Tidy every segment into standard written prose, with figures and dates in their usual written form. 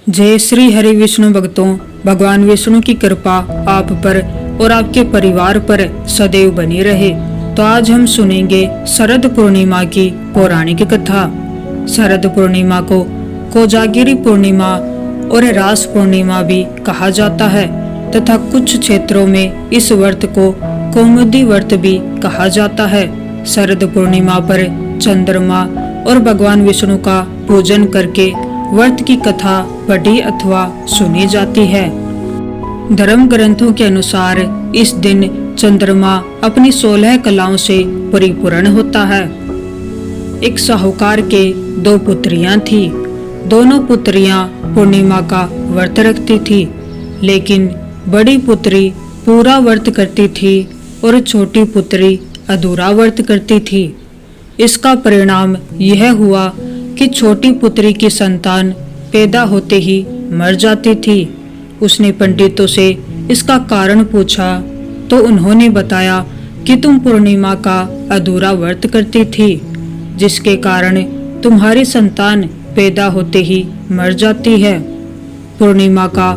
जय श्री हरि विष्णु भक्तों, भगवान विष्णु की कृपा आप पर और आपके परिवार पर सदैव बनी रहे। तो आज हम सुनेंगे शरद पूर्णिमा की पौराणिक कथा। शरद पूर्णिमा को कोजागिरी पूर्णिमा और रास पूर्णिमा भी कहा जाता है तथा कुछ क्षेत्रों में इस व्रत को कौमुदी व्रत भी कहा जाता है। शरद पूर्णिमा पर चंद्रमा और भगवान विष्णु का पूजन करके व्रत की कथा पढ़ी अथवा सुनी जाती है। धर्म ग्रंथों के अनुसार इस दिन चंद्रमा अपनी 16 कलाओं से परिपूर्ण होता है। एक साहूकार के 2 पुत्रियां थी। दोनों पुत्रियां पूर्णिमा का व्रत रखती थी, लेकिन बड़ी पुत्री पूरा व्रत करती थी और छोटी पुत्री अधूरा व्रत करती थी। इसका परिणाम यह हुआ कि छोटी पुत्री की संतान पैदा होते ही मर जाती थी। उसने पंडितों से इसका कारण पूछा तो उन्होंने बताया कि तुम पूर्णिमा का अधूरा व्रत करती थी, जिसके कारण तुम्हारी संतान पैदा होते ही मर जाती है। पूर्णिमा का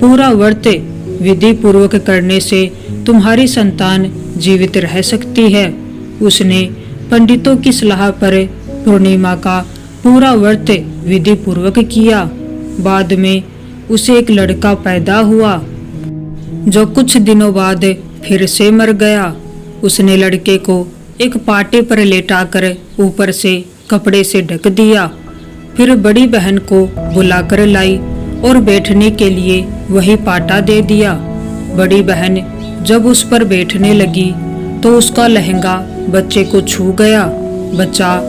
पूरा व्रत विधि पूर्वक करने से तुम्हारी संतान जीवित रह सकती है। उसने पंडितों की सलाह पर पूर्णिमा का पूरा व्रत विधि पूर्वक किया। बाद में उसे एक लड़का पैदा हुआ, जो कुछ दिनों बाद फिर से मर गया। उसने लड़के को एक पाटे पर लेटाकर ऊपर से कपड़े से ढक दिया। फिर बड़ी बहन को बुलाकर लाई और बैठने के लिए वही पाटा दे दिया। बड़ी बहन जब उस पर बैठने लगी तो उसका लहंगा बच्चे को छू गया। बच्चा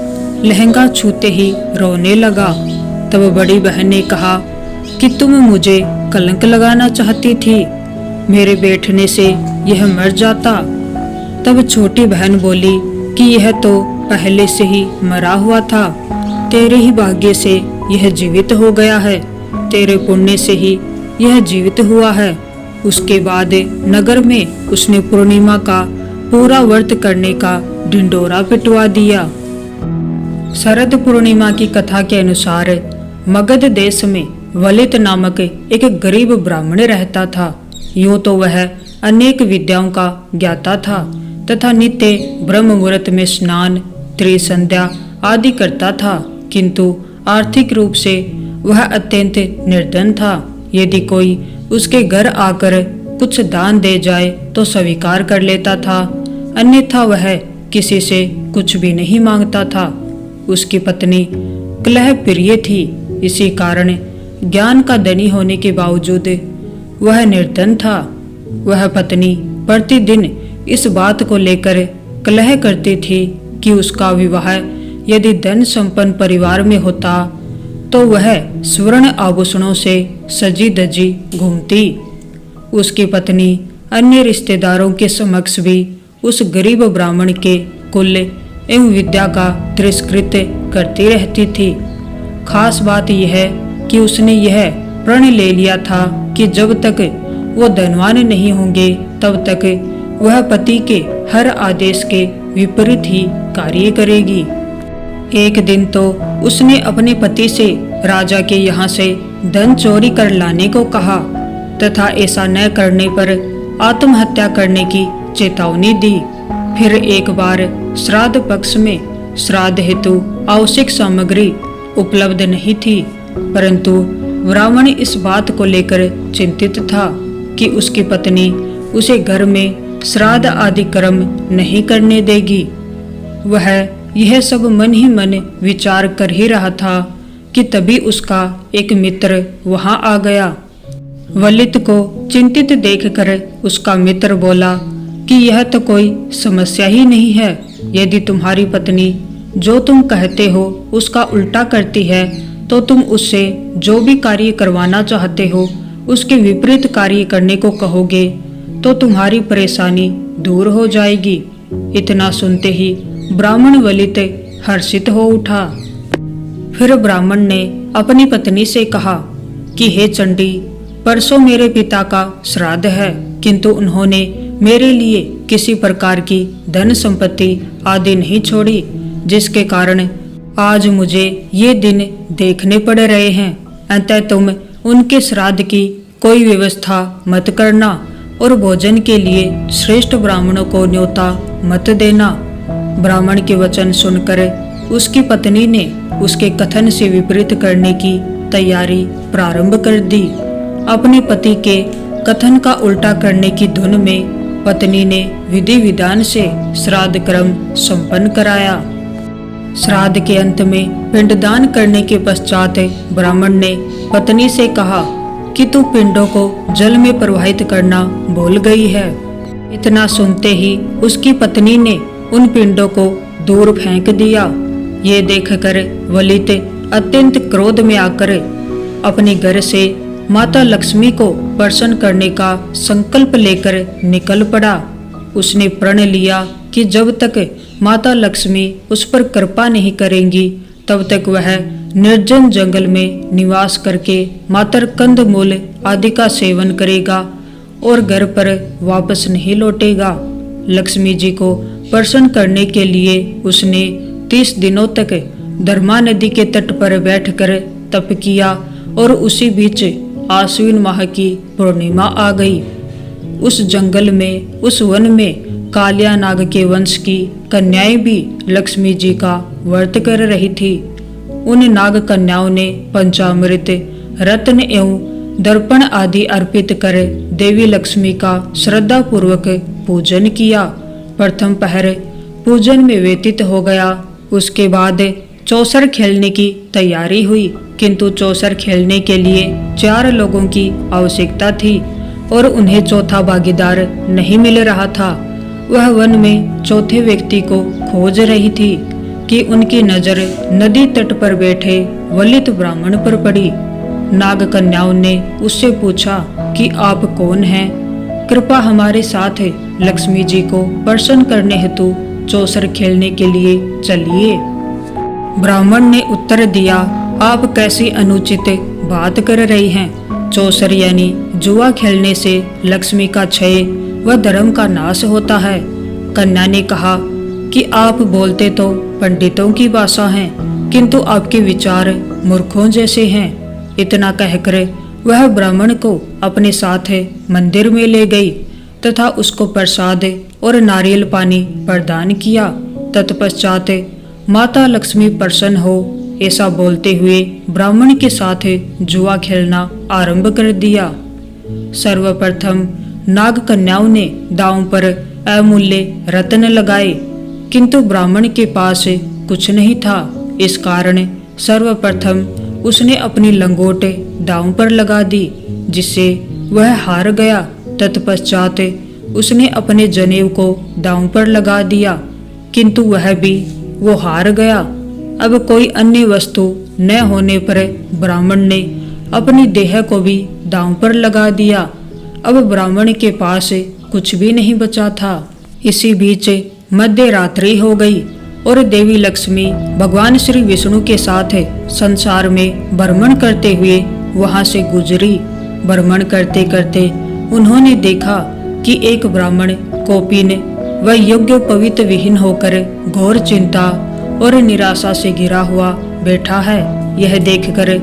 लहंगा छूते ही रोने लगा। तब बड़ी बहन ने कहा कि तुम मुझे कलंक लगाना चाहती थी, मेरे बैठने से यह मर जाता। तब छोटी बहन बोली कि यह तो पहले से ही मरा हुआ था, तेरे ही भाग्य से यह जीवित हो गया है, तेरे पुण्य से ही यह जीवित हुआ है। उसके बाद नगर में उसने पूर्णिमा का पूरा व्रत करने का ढिंढोरा पिटवा दिया। शरद पूर्णिमा की कथा के अनुसार मगध देश में वलित नामक एक गरीब ब्राह्मण रहता था। यूं तो वह अनेक विद्याओं का ज्ञाता था तथा नित्य ब्रह्म मुहूर्त में स्नान, त्रिसंध्या आदि करता था, किंतु आर्थिक रूप से वह अत्यंत निर्धन था। यदि कोई उसके घर आकर कुछ दान दे जाए तो स्वीकार कर लेता था, अन्यथा वह किसी से कुछ भी नहीं मांगता था। उसकी पत्नी कलह प्रिय थी, इसी कारण ज्ञान का धनी होने के बावजूद वह निर्धन था। वह पत्नी प्रतिदिन इस बात को लेकर कलह करती थी कि उसका विवाह यदि धन संपन्न परिवार में होता तो वह स्वर्ण आभूषणों से सजी धजी घूमती। उसकी पत्नी अन्य रिश्तेदारों के समक्ष भी उस गरीब ब्राह्मण के कुल एवं विद्या का तिरस्कृत करती रहती थी। खास बात यह है कि उसने यह प्रण ले लिया था कि जब तक वो धनवान नहीं होंगे तब तक वह पति के हर आदेश के विपरीत ही कार्य करेगी। एक दिन तो उसने अपने पति से राजा के यहाँ से धन चोरी कर लाने को कहा तथा ऐसा न करने पर आत्महत्या करने की चेतावनी दी। फिर एक बार श्राद्ध पक्ष में श्राद्ध हेतु आवश्यक सामग्री उपलब्ध नहीं थी, परंतु ब्राह्मण इस बात को लेकर चिंतित था कि उसकी पत्नी उसे घर में श्राद्ध आदि कर्म नहीं करने देगी। वह यह सब मन ही मन विचार कर ही रहा था कि तभी उसका एक मित्र वहां आ गया। वलित को चिंतित देखकर उसका मित्र बोला कि यह तो कोई समस्या ही नहीं है। यदि तुम्हारी पत्नी जो तुम कहते हो उसका उल्टा करती है तो तुम उससे जो भी कार्य करवाना चाहते हो उसके विपरीत कार्य करने को कहोगे तो तुम्हारी परेशानी दूर हो जाएगी। इतना सुनते ही ब्राह्मण वलित हर्षित हो उठा। फिर ब्राह्मण ने अपनी पत्नी से कहा कि हे चंडी, परसों मेरे पिता का श्राद्ध है, किंतु उन्होंने मेरे लिए किसी प्रकार की धन संपत्ति आदि नहीं छोड़ी, जिसके कारण आज मुझे ये दिन देखने पड़ रहे हैं। अतः तुम उनके श्राद्ध की कोई व्यवस्था मत करना और भोजन के लिए श्रेष्ठ ब्राह्मणों को न्योता मत देना। ब्राह्मण के वचन सुनकर उसकी पत्नी ने उसके कथन से विपरीत करने की तैयारी प्रारंभ कर दी। अपने पति के कथन का उल्टा करने की धुन में पत्नी ने विधि विधान से श्राद्ध क्रम संपन्न कराया। श्राद्ध के अंत में पिंडदान करने के पश्चात ब्राह्मण ने पत्नी से कहा कि तू पिंडों को जल में प्रवाहित करना भूल गई है। इतना सुनते ही उसकी पत्नी ने उन पिंडों को दूर फेंक दिया। ये देखकर वलित अत्यंत क्रोध में आकर अपने घर से माता लक्ष्मी को प्रसन्न करने का संकल्प लेकर निकल पड़ा। उसने प्रण लिया कि जब तक माता लक्ष्मी उस पर कृपा नहीं करेंगी तब तक वह निर्जन जंगल में निवास करके मातर कंद मूल आदि का सेवन करेगा और घर पर वापस नहीं लौटेगा। लक्ष्मी जी को प्रसन्न करने के लिए उसने 30 दिनों तक धर्मा नदी के तट पर बैठकर तप किया और उसी बीच आश्विन माह की पूर्णिमा आ गई। उस जंगल में, उस वन में कालिया नाग के वंश की कन्याएं भी लक्ष्मी जी का व्रत कर रही थी। उन नाग कन्याओं ने पंचामृत, रत्न एवं दर्पण आदि अर्पित कर देवी लक्ष्मी का श्रद्धा पूर्वक पूजन किया। प्रथम पहर पूजन में व्यतीत हो गया। उसके बाद चौसर खेलने की तैयारी हुई, किंतु चौसर खेलने के लिए 4 लोगों की आवश्यकता थी और उन्हें चौथा भागीदार नहीं मिल रहा था। वह वन में चौथे व्यक्ति को खोज रही थी कि उनकी नजर नदी तट पर बैठे वलित ब्राह्मण पर पड़ी। नाग कन्याओं ने उससे पूछा कि आप कौन हैं? कृपा हमारे साथ लक्ष्मी जी को प्रसन्न करने हेतु चौसर खेलने के लिए चलिए। ब्राह्मण ने उत्तर दिया, आप कैसी अनुचित बात कर रही हैं? चौसर यानी जुआ खेलने से लक्ष्मी का क्षय व धर्म का नाश होता है। कन्या ने कहा कि आप बोलते तो पंडितों की भाषा हैं, किंतु आपके विचार मूर्खों जैसे हैं। इतना कहकर वह ब्राह्मण को अपने साथ मंदिर में ले गई तथा उसको प्रसाद और नारियल पानी प्रदान किया। तत्पश्चात माता लक्ष्मी प्रसन्न हो ऐसा बोलते हुए ब्राह्मण के साथ जुआ खेलना आरंभ कर दिया। सर्वप्रथम नाग कन्याओं ने दांव पर अमूल्य रत्न लगाए, किंतु ब्राह्मण के पास कुछ नहीं था। इस कारण सर्वप्रथम उसने अपनी लंगोट दांव पर लगा दी, जिससे वह हार गया। तत्पश्चात उसने अपने जनेऊ को दांव पर लगा दिया, किंतु वह भी वो हार गया। अब कोई अन्य वस्तु न होने पर ब्राह्मण ने अपनी देह को भी दांव पर लगा दिया। अब ब्राह्मण के पास कुछ भी नहीं बचा था। इसी बीच मध्य रात्रि हो गई और देवी लक्ष्मी भगवान श्री विष्णु के साथ संसार में भ्रमण करते हुए वहां से गुजरी। भ्रमण करते करते उन्होंने देखा कि एक ब्राह्मण कोपिन व योग्य पवित्र विहीन होकर घोर चिंता और निराशा से घिरा हुआ बैठा है। यह देखकर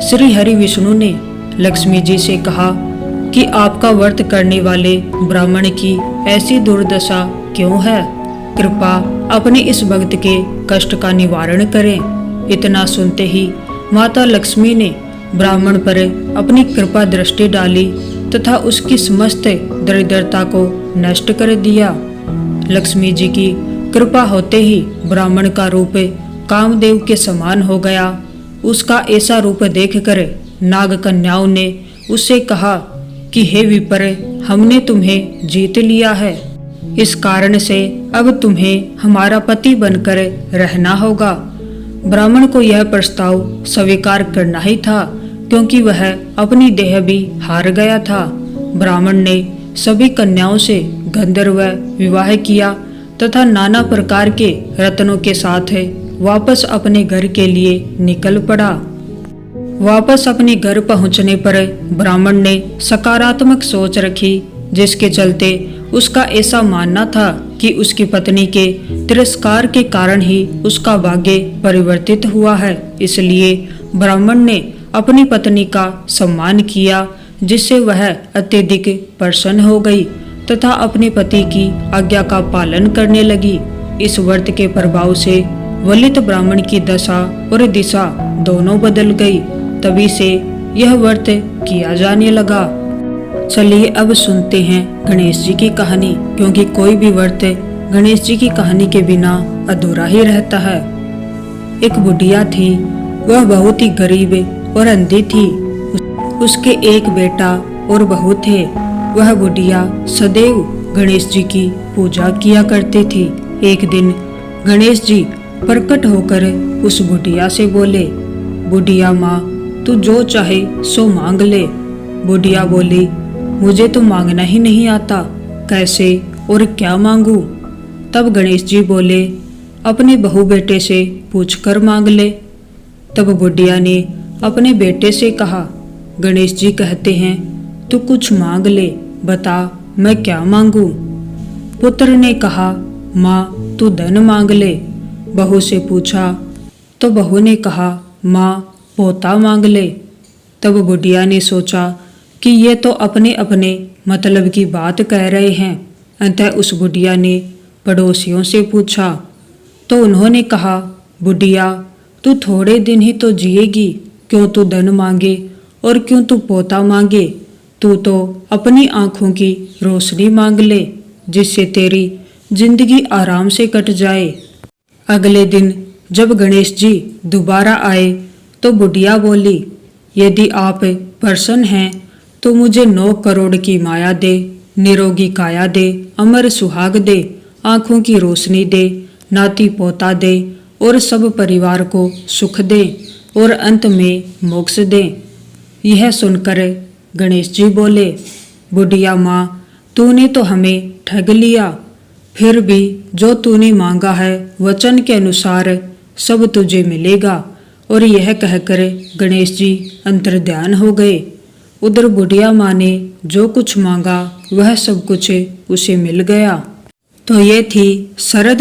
श्री हरि विष्णु ने लक्ष्मी जी से कहा कि आपका व्रत करने वाले ब्राह्मण की ऐसी दुर्दशा क्यों है? कृपा अपने इस भक्त के कष्ट का निवारण करें। इतना सुनते ही माता लक्ष्मी ने ब्राह्मण पर अपनी कृपा दृष्टि डाली तथा उसकी समस्त दरिद्रता को नष्ट कर दिया। लक्ष्मी जी की कृपा होते ही ब्राह्मण का रूप कामदेव के समान हो गया। उसका ऐसा रूप देखकर नाग कन्याओं ने उससे कहा कि हे विपर, हमने तुम्हें जीत लिया है। इस कारण से अब तुम्हें हमारा पति बनकर रहना होगा। ब्राह्मण को यह प्रस्ताव स्वीकार करना ही था, क्योंकि वह अपनी देह भी हार गया था। ब्राह्मण ने सभी कन्याओं से गंधर्व विवाह किया तथा नाना प्रकार के रत्नों के साथ वापस अपने घर के लिए निकल पड़ा। वापस अपने घर पहुंचने पर ब्राह्मण ने सकारात्मक सोच रखी, जिसके चलते उसका ऐसा मानना था कि उसकी पत्नी के तिरस्कार के कारण ही उसका भाग्य परिवर्तित हुआ है। इसलिए ब्राह्मण ने अपनी पत्नी का सम्मान किया, जिससे वह अत्यधिक प्रसन्न हो गई तथा अपने पति की आज्ञा का पालन करने लगी। इस व्रत के प्रभाव से वलित ब्राह्मण की दशा और दिशा दोनों बदल गई। तभी से यह व्रत किया जाने लगा। चलिए अब सुनते हैं गणेश जी की कहानी, क्योंकि कोई भी व्रत गणेश जी की कहानी के बिना अधूरा ही रहता है। एक बुढ़िया थी, वह बहुत ही गरीब और अंधी थी। उसके एक बेटा और बहू थे। वह बुढ़िया सदैव गणेश जी की पूजा किया करती थी। एक दिन गणेश जी प्रकट होकर उस बुढ़िया से बोले, बुढ़िया माँ, तू जो चाहे सो मांग ले। बुढ़िया बोली, मुझे तो मांगना ही नहीं आता, कैसे और क्या मांगू। तब गणेश जी बोले, अपने बहू बेटे से पूछकर मांग ले। तब बुढ़िया ने अपने बेटे से कहा, गणेश जी कहते हैं तू कुछ मांग ले, बता मैं क्या मांगू। पुत्र ने कहा, माँ तू धन मांग ले। बहू से पूछा तो बहू ने कहा, माँ पोता मांग ले। तब बुढ़िया ने सोचा कि ये तो अपने अपने मतलब की बात कह रहे हैं। अतः उस बुढ़िया ने पड़ोसियों से पूछा तो उन्होंने कहा, बुढ़िया तू थोड़े दिन ही तो जिएगी, क्यों तू धन मांगे और क्यों तू पोता मांगे। तू तो अपनी आंखों की रोशनी मांग ले, जिससे तेरी जिंदगी आराम से कट जाए। अगले दिन जब गणेश जी दोबारा आए तो बुढ़िया बोली, यदि आप प्रसन्न हैं तो मुझे 9 करोड़ की माया दे, निरोगी काया दे, अमर सुहाग दे, आंखों की रोशनी दे, नाती पोता दे और सब परिवार को सुख दे और अंत में मोक्ष दे। यह सुनकर गणेश जी बोले, बुढ़िया माँ, तूने तो हमें ठग लिया। फिर भी जो तूने मांगा है वचन के अनुसार सब तुझे मिलेगा। और यह कहकर गणेश जी अंतर्ध्यान हो गए। उधर बुढ़िया माँ ने जो कुछ मांगा वह सब कुछ उसे मिल गया। तो ये थी शरद